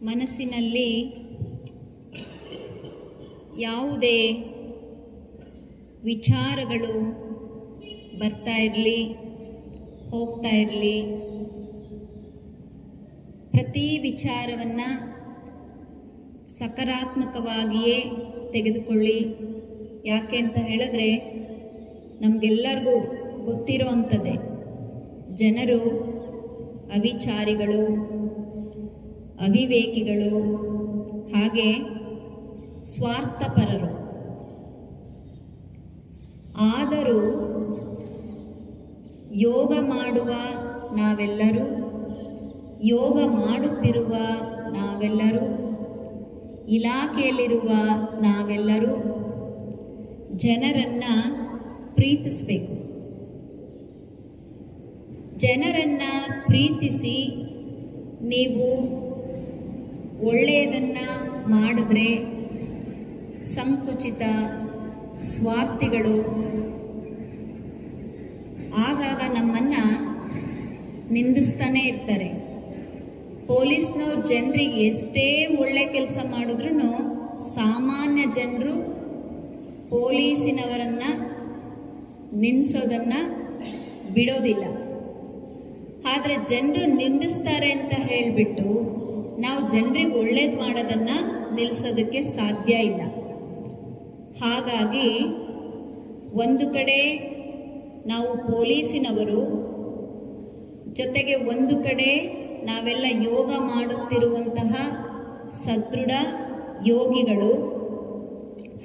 ಮನಸ್ಸಿನಲ್ಲಿ ಯಾವುದೇ ವಿಚಾರಗಳು ಬರ್ತಾ ಇರಲಿ, ಹೋಗ್ತಾ ಇರಲಿ, ಪ್ರತಿ ವಿಚಾರವನ್ನು ಸಕಾರಾತ್ಮಕವಾಗಿಯೇ ತೆಗೆದುಕೊಳ್ಳಿ. ಯಾಕೆ ಅಂತ ಹೇಳಿದ್ರೆ ನಮಗೆಲ್ಲರಿಗೂ ಗೊತ್ತಿರೋ ಅಂಥದ್ದೇ, ಜನರು ಅವಿಚಾರಿಗಳು, ಅವಿವೇಕಿಗಳು, ಹಾಗೆ ಸ್ವಾರ್ಥಪರರು. ಆದರೂ ಯೋಗ ಮಾಡುವ ನಾವೆಲ್ಲರೂ, ಯೋಗ ಮಾಡುತ್ತಿರುವ ನಾವೆಲ್ಲರೂ, ಇಲಾಖೆಯಲ್ಲಿರುವ ನಾವೆಲ್ಲರೂ ಜನರನ್ನು ಪ್ರೀತಿಸಬೇಕು. ಜನರನ್ನು ಪ್ರೀತಿಸಿ ನೀವು ಒಳ್ಳೆಯದನ್ನು ಮಾಡಿದ್ರೆ ಸಂಕುಚಿತ ಸ್ವಾರ್ಥಿಗಳು ಆಗಾಗ ನಮ್ಮನ್ನು ನಿಂದಿಸ್ತಾನೆ ಇರ್ತಾರೆ. ಪೊಲೀಸ್ನವ್ರು ಜನರಿಗೆ ಎಷ್ಟೇ ಒಳ್ಳೆ ಕೆಲಸ ಮಾಡಿದ್ರೂ ಸಾಮಾನ್ಯ ಜನರು ಪೊಲೀಸಿನವರನ್ನು ನಿಂದಿಸೋದನ್ನು ಬಿಡೋದಿಲ್ಲ. ಆದರೆ ಜನರು ನಿಂದಿಸ್ತಾರೆ ಅಂತ ಹೇಳಿಬಿಟ್ಟು ನಾವು ಜನರಿಗೆ ಒಳ್ಳೇದು ಮಾಡೋದನ್ನು ನಿಲ್ಲಿಸೋದಕ್ಕೆ ಸಾಧ್ಯ ಇಲ್ಲ. ಹಾಗಾಗಿ ಒಂದು ಕಡೆ ನಾವು ಪೊಲೀಸಿನವರು, ಜೊತೆಗೆ ಒಂದು ಕಡೆ ನಾವೆಲ್ಲ ಯೋಗ ಮಾಡುತ್ತಿರುವಂತಹ ಸದೃಢ ಯೋಗಿಗಳು.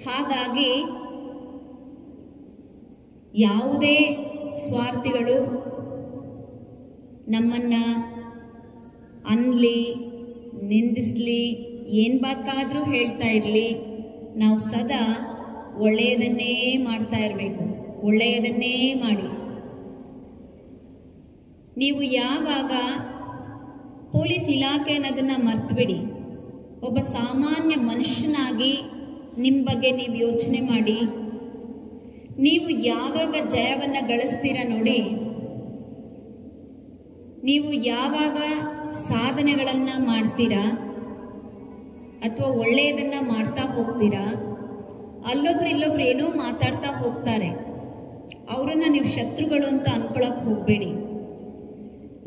ಹಾಗಾಗಿ ಯಾವುದೇ ಸ್ವಾರ್ಥಿಗಳು ನಮ್ಮನ್ನು ಅನ್ಲಿ, ನಿಂದಿಸಲಿ, ಏನು ಬೇಕಾದರೂ ಹೇಳ್ತಾ ಇರಲಿ, ನಾವು ಸದಾ ಒಳ್ಳೆಯದನ್ನೇ ಮಾಡ್ತಾ ಇರಬೇಕು. ಒಳ್ಳೆಯದನ್ನೇ ಮಾಡಿ. ನೀವು ಯಾವಾಗ ಪೊಲೀಸ್ ಇಲಾಖೆ ಅನ್ನೋದನ್ನು ಮರ್ತುಬಿಡಿ. ಒಬ್ಬ ಸಾಮಾನ್ಯ ಮನುಷ್ಯನಾಗಿ ನಿಮ್ಮ ಬಗ್ಗೆ ನೀವು ಯೋಚನೆ ಮಾಡಿ. ನೀವು ಯಾವಾಗ ಜಯವನ್ನು ಗಳಿಸ್ತೀರ ನೋಡಿ, ನೀವು ಯಾವಾಗ ಸಾಧನೆಗಳನ್ನು ಮಾಡ್ತೀರಾ ಅಥವಾ ಒಳ್ಳೆಯದನ್ನು ಮಾಡ್ತಾ ಹೋಗ್ತೀರಾ, ಅಲ್ಲೊಬ್ರು ಇಲ್ಲೊಬ್ರು ಏನೋ ಮಾತಾಡ್ತಾ ಹೋಗ್ತಾರೆ, ಅವರನ್ನು ನೀವು ಶತ್ರುಗಳು ಅಂತ ಅಂದ್ಕೊಳಕ್ಕೆ ಹೋಗಬೇಡಿ.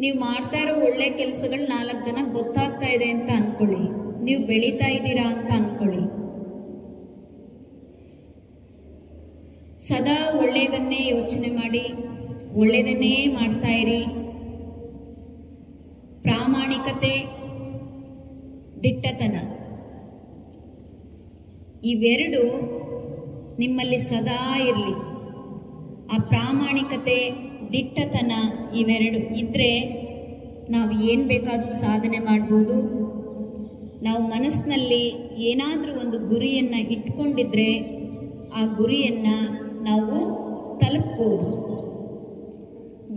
ನೀವು ಮಾಡ್ತಾ ಇರೋ ಒಳ್ಳೆ ಕೆಲಸಗಳು 4 ಜನಕ್ಕೆ ಗೊತ್ತಾಗ್ತಾ ಇದೆ ಅಂತ ಅಂದ್ಕೊಳ್ಳಿ, ನೀವು ಬೆಳೀತಾ ಇದ್ದೀರಾ ಅಂತ ಅಂದ್ಕೊಳ್ಳಿ. ಸದಾ ಒಳ್ಳೆಯದನ್ನೇ ಯೋಚನೆ ಮಾಡಿ, ಒಳ್ಳೆಯದನ್ನೇ ಮಾಡ್ತಾ ಇರಿ. ಪ್ರಾಮಾಣಿಕತೆ, ದಿಟ್ಟತನ ಇವೆರಡು ನಿಮ್ಮಲ್ಲಿ ಸದಾ ಇರಲಿ. ಆ ಪ್ರಾಮಾಣಿಕತೆ, ದಿಟ್ಟತನ ಇವೆರಡು ಇದ್ದರೆ ನಾವು ಏನು ಬೇಕಾದರೂ ಸಾಧನೆ ಮಾಡ್ಬೋದು. ನಾವು ಮನಸ್ಸಿನಲ್ಲಿ ಏನಾದರೂ ಒಂದು ಗುರಿಯನ್ನು ಇಟ್ಕೊಂಡಿದ್ರೆ ಆ ಗುರಿಯನ್ನು ನಾವು ತಲುಪ್ಬೋದು.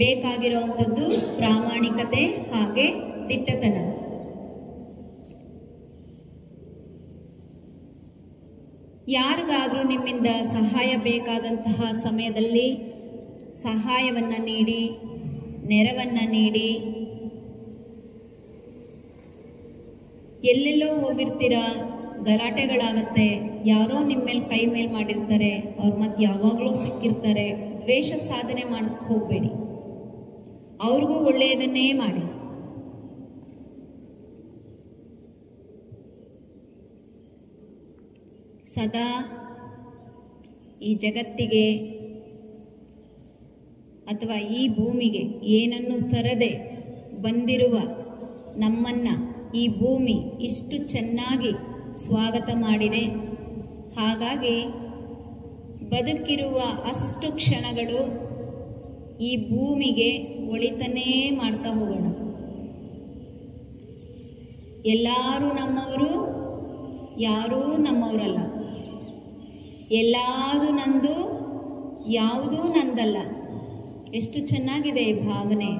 ಬೇಕಾಗಿರುವಂಥದ್ದು ಪ್ರಾಮಾಣಿಕತೆ ಹಾಗೆ ದಿಟ್ಟತನ. ಯಾರಿಗಾದರೂ ನಿಮ್ಮಿಂದ ಸಹಾಯ ಬೇಕಾದಂತಹ ಸಮಯದಲ್ಲಿ ಸಹಾಯವನ್ನು ನೀಡಿ, ನೆರವನ್ನು ನೀಡಿ. ಎಲ್ಲೆಲ್ಲೋ ಹೋಗಿರ್ತೀರಾ, ಗಲಾಟೆಗಳಾಗತ್ತೆ, ಯಾರೋ ನಿಮ್ಮ ಮೇಲೆ ಕೈ ಮೇಲೆ ಮಾಡಿರ್ತಾರೆ, ಅವ್ರ ಮತ್ತೆ ಯಾವಾಗಲೂ ಸಿಕ್ಕಿರ್ತಾರೆ. ದ್ವೇಷ ಸಾಧನೆ ಮಾಡಕ್ಕೆ ಹೋಗಬೇಡಿ, ಅವ್ರಿಗೂ ಒಳ್ಳೆಯದನ್ನೇ ಮಾಡಿ. ಸದಾ ಈ ಜಗತ್ತಿಗೆ ಅಥವಾ ಈ ಭೂಮಿಗೆ ಏನನ್ನು ತರದೆ ಬಂದಿರುವ ನಮ್ಮನ್ನು ಈ ಭೂಮಿ ಇಷ್ಟು ಚೆನ್ನಾಗಿ ಸ್ವಾಗತ ಮಾಡಿದೆ. ಹಾಗಾಗಿ ಬದುಕಿರುವ ಅಷ್ಟು ಕ್ಷಣಗಳು ಈ ಭೂಮಿಗೆ ಒಳಿತನೇ ಮಾಡ್ತಾ ಹೋಗೋಣ. ಎಲ್ಲರೂ ನಮ್ಮವರು, ಯಾರೂ ನಮ್ಮವರಲ್ಲ. ಎಲ್ಲಾದು ನಂದು, ಯಾವುದೂ ನಂದಲ್ಲ. ಎಷ್ಟು ಚೆನ್ನಾಗಿದೆ ಈ ಭಾವನೆ.